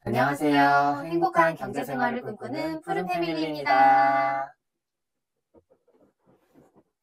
안녕하세요. 행복한 경제생활을 꿈꾸는 푸른 패밀리입니다.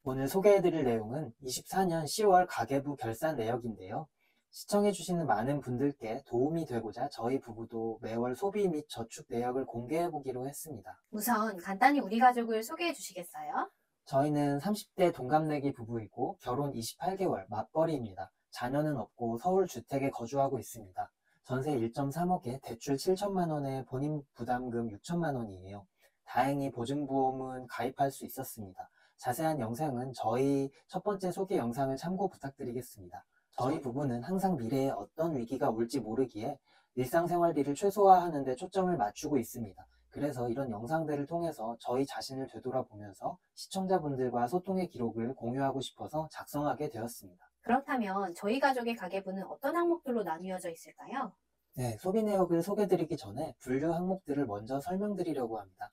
오늘 소개해드릴 내용은 24년 10월 가계부 결산 내역인데요. 시청해주시는 많은 분들께 도움이 되고자 저희 부부도 매월 소비 및 저축 내역을 공개해보기로 했습니다. 우선 간단히 우리 가족을 소개해 주시겠어요? 저희는 30대 동갑내기 부부이고 결혼 28개월 맞벌이입니다. 자녀는 없고 서울 주택에 거주하고 있습니다. 전세 1.3억에 대출 7천만 원에 본인 부담금 6천만 원이에요. 다행히 보증보험은 가입할 수 있었습니다. 자세한 영상은 저희 첫 번째 소개 영상을 참고 부탁드리겠습니다. 저희 부부는 항상 미래에 어떤 위기가 올지 모르기에 일상생활비를 최소화하는 데 초점을 맞추고 있습니다. 그래서 이런 영상들을 통해서 저희 자신을 되돌아보면서 시청자분들과 소통의 기록을 공유하고 싶어서 작성하게 되었습니다. 그렇다면 저희 가족의 가계부는 어떤 항목들로 나뉘어져 있을까요? 네, 소비 내역을 소개드리기 전에 분류 항목들을 먼저 설명드리려고 합니다.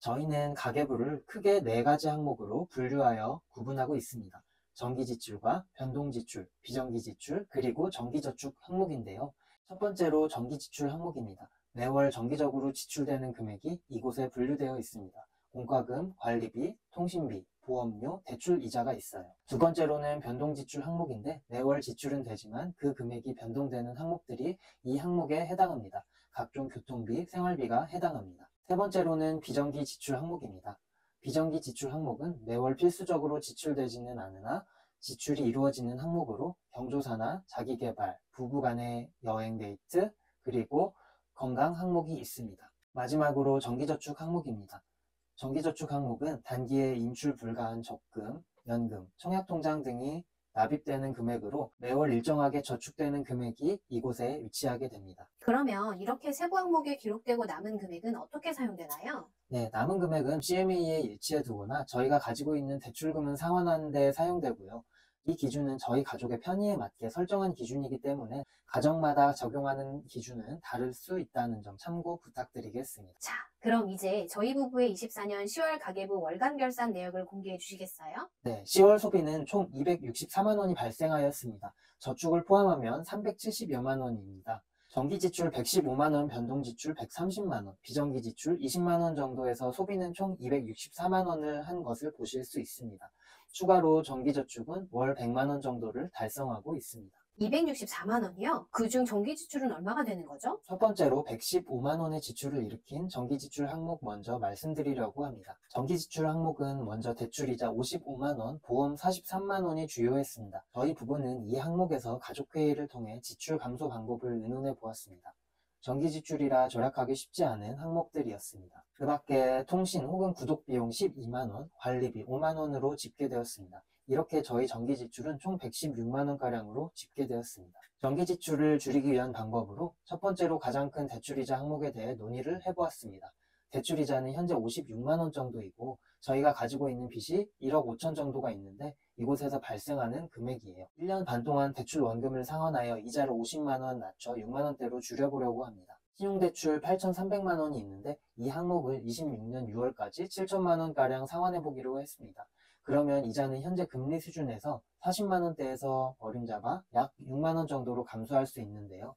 저희는 가계부를 크게 4가지 항목으로 분류하여 구분하고 있습니다. 정기지출과 변동지출, 비정기지출, 그리고 정기저축 항목인데요. 첫 번째로 정기지출 항목입니다. 매월 정기적으로 지출되는 금액이 이곳에 분류되어 있습니다. 공과금, 관리비, 통신비, 보험료, 대출 이자가 있어요. 두 번째로는 변동지출 항목인데 매월 지출은 되지만 그 금액이 변동되는 항목들이 이 항목에 해당합니다. 각종 교통비, 생활비가 해당합니다. 세 번째로는 비정기 지출 항목입니다. 비정기 지출 항목은 매월 필수적으로 지출되지는 않으나 지출이 이루어지는 항목으로 경조사나 자기개발, 부부간의 여행 데이트, 그리고 건강 항목이 있습니다. 마지막으로 정기저축 항목입니다. 정기저축 항목은 단기에 인출 불가한 적금, 연금, 청약통장 등이 납입되는 금액으로 매월 일정하게 저축되는 금액이 이곳에 위치하게 됩니다. 그러면 이렇게 세부 항목에 기록되고 남은 금액은 어떻게 사용되나요? 네, 남은 금액은 CMA에 일치해 두거나 저희가 가지고 있는 대출금은 상환하는 데 사용되고요. 이 기준은 저희 가족의 편의에 맞게 설정한 기준이기 때문에 가정마다 적용하는 기준은 다를 수 있다는 점 참고 부탁드리겠습니다. 자, 그럼 이제 저희 부부의 24년 10월 가계부 월간 결산 내역을 공개해 주시겠어요? 네, 10월 소비는 총 264만 원이 발생하였습니다. 저축을 포함하면 370여만 원입니다. 정기지출 115만 원, 변동지출 130만 원, 비정기지출 20만 원 정도에서 소비는 총 264만 원을 한 것을 보실 수 있습니다. 추가로 정기저축은 월 100만 원 정도를 달성하고 있습니다. 264만 원이요? 그중 정기 지출은 얼마가 되는 거죠? 첫 번째로 115만 원의 지출을 일으킨 정기지출 항목 먼저 말씀드리려고 합니다. 정기지출 항목은 먼저 대출이자 55만 원, 보험 43만 원이 주요했습니다. 저희 부부는 이 항목에서 가족회의를 통해 지출 감소 방법을 의논해 보았습니다. 정기지출이라 절약하기 쉽지 않은 항목들이었습니다. 그 밖에 통신 혹은 구독 비용 12만 원, 관리비 5만 원으로 집계되었습니다. 이렇게 저희 정기지출은 총 116만원가량으로 집계되었습니다. 정기지출을 줄이기 위한 방법으로 첫 번째로 가장 큰 대출이자 항목에 대해 논의를 해보았습니다. 대출이자는 현재 56만원 정도이고 저희가 가지고 있는 빚이 1억 5천 정도가 있는데 이곳에서 발생하는 금액이에요. 1년 반 동안 대출 원금을 상환하여 이자를 50만원 낮춰 6만원대로 줄여보려고 합니다. 신용대출 8,300만원이 있는데 이 항목을 26년 6월까지 7천만원가량 상환해보기로 했습니다. 그러면 이자는 현재 금리 수준에서 40만원대에서 어림잡아 약 6만원 정도로 감소할 수 있는데요.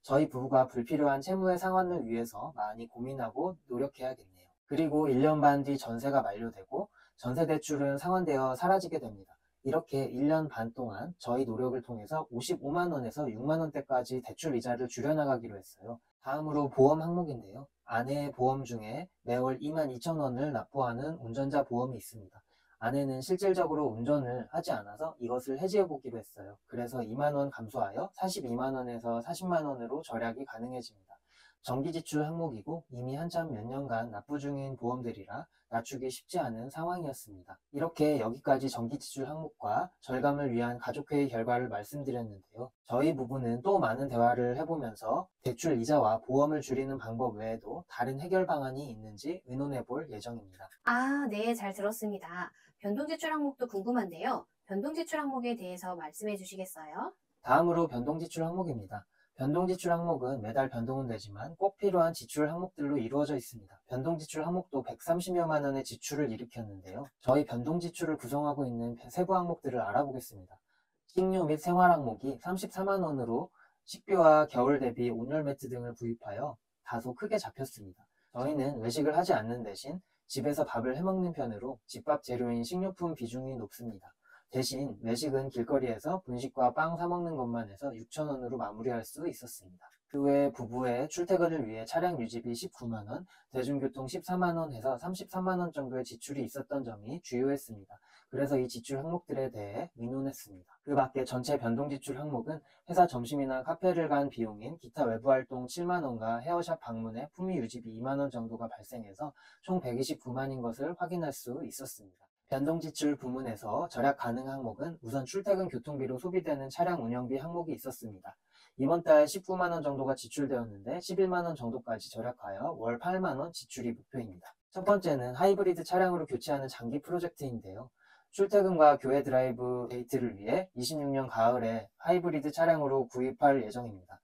저희 부부가 불필요한 채무의 상환을 위해서 많이 고민하고 노력해야겠네요. 그리고 1년 반 뒤 전세가 만료되고 전세 대출은 상환되어 사라지게 됩니다. 이렇게 1년 반 동안 저희 노력을 통해서 55만원에서 6만원대까지 대출 이자를 줄여나가기로 했어요. 다음으로 보험 항목인데요. 아내의 보험 중에 매월 22,000원을 납부하는 운전자 보험이 있습니다. 아내는 실질적으로 운전을 하지 않아서 이것을 해지해 보기로 했어요. 그래서 2만원 감소하여 42만원에서 40만원으로 절약이 가능해집니다. 정기지출 항목이고 이미 한참 몇 년간 납부 중인 보험들이라 낮추기 쉽지 않은 상황이었습니다. 이렇게 여기까지 정기지출 항목과 절감을 위한 가족회의 결과를 말씀드렸는데요. 저희 부부는 또 많은 대화를 해보면서 대출 이자와 보험을 줄이는 방법 외에도 다른 해결 방안이 있는지 의논해 볼 예정입니다. 아, 네, 잘 들었습니다. 변동지출 항목도 궁금한데요. 변동지출 항목에 대해서 말씀해 주시겠어요? 다음으로 변동지출 항목입니다. 변동지출 항목은 매달 변동은 되지만 꼭 필요한 지출 항목들로 이루어져 있습니다. 변동지출 항목도 130여만 원의 지출을 일으켰는데요. 저희 변동지출을 구성하고 있는 세부 항목들을 알아보겠습니다. 식료 및 생활 항목이 34만 원으로 식비와 겨울 대비 온열 매트 등을 구입하여 다소 크게 잡혔습니다. 저희는 외식을 하지 않는 대신 집에서 밥을 해먹는 편으로 집밥 재료인 식료품 비중이 높습니다. 대신 외식은 길거리에서 분식과 빵 사먹는 것만 해서 6,000원으로 마무리할 수 있었습니다. 그 외에 부부의 출퇴근을 위해 차량 유지비 19만원, 대중교통 14만원 해서 33만원 정도의 지출이 있었던 점이 주요했습니다. 그래서 이 지출 항목들에 대해 의논했습니다. 그 밖에 전체 변동지출 항목은 회사 점심이나 카페를 간 비용인 기타 외부활동 7만원과 헤어샵 방문에 품위 유지비 2만원 정도가 발생해서 총 129만인 것을 확인할 수 있었습니다. 변동지출 부문에서 절약 가능 항목은 우선 출퇴근 교통비로 소비되는 차량 운영비 항목이 있었습니다. 이번 달 19만원 정도가 지출되었는데 11만원 정도까지 절약하여 월 8만원 지출이 목표입니다. 첫 번째는 하이브리드 차량으로 교체하는 장기 프로젝트인데요. 출퇴근과 교회 드라이브 데이트를 위해 26년 가을에 하이브리드 차량으로 구입할 예정입니다.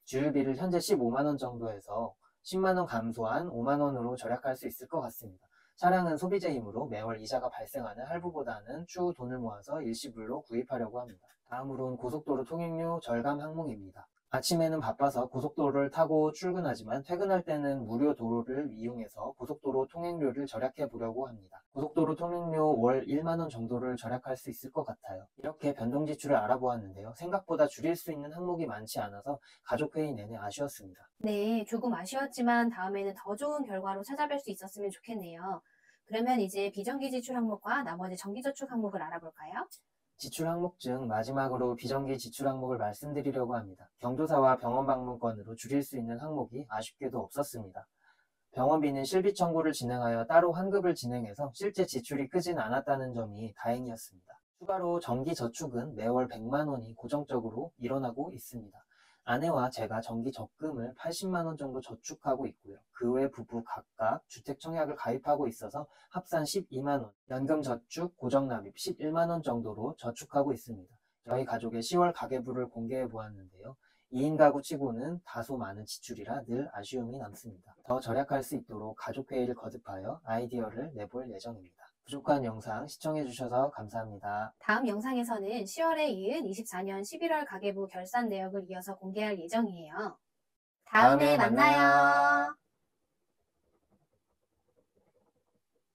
주유비를 현재 15만원 정도에서 10만원 감소한 5만원으로 절약할 수 있을 것 같습니다. 차량은 소비재이므로 매월 이자가 발생하는 할부보다는 추후 돈을 모아서 일시불로 구입하려고 합니다. 다음으론 고속도로 통행료 절감 항목입니다. 아침에는 바빠서 고속도로를 타고 출근하지만 퇴근할 때는 무료 도로를 이용해서 고속도로 통행료를 절약해 보려고 합니다. 고속도로 통행료 월 1만원 정도를 절약할 수 있을 것 같아요. 이렇게 변동지출을 알아보았는데요. 생각보다 줄일 수 있는 항목이 많지 않아서 가족회의 내내 아쉬웠습니다. 네, 조금 아쉬웠지만 다음에는 더 좋은 결과로 찾아뵐 수 있었으면 좋겠네요. 그러면 이제 비정기 지출 항목과 나머지 정기 저축 항목을 알아볼까요? 지출 항목 중 마지막으로 비정기 지출 항목을 말씀드리려고 합니다. 경조사와 병원 방문권으로 줄일 수 있는 항목이 아쉽게도 없었습니다. 병원비는 실비 청구를 진행하여 따로 환급을 진행해서 실제 지출이 크진 않았다는 점이 다행이었습니다. 추가로 정기 저축은 매월 100만 원이 고정적으로 일어나고 있습니다. 아내와 제가 정기 적금을 80만 원 정도 저축하고 있고요. 그 외 부부 각각 주택 청약을 가입하고 있어서 합산 12만 원, 연금 저축, 고정 납입 11만 원 정도로 저축하고 있습니다. 저희 가족의 10월 가계부를 공개해 보았는데요. 2인 가구 치고는 다소 많은 지출이라 늘 아쉬움이 남습니다. 더 절약할 수 있도록 가족회의를 거듭하여 아이디어를 내볼 예정입니다. 부족한 영상 시청해주셔서 감사합니다. 다음 영상에서는 10월에 이은 24년 11월 가계부 결산 내역을 이어서 공개할 예정이에요. 다음에 다음에 만나요. 만나요.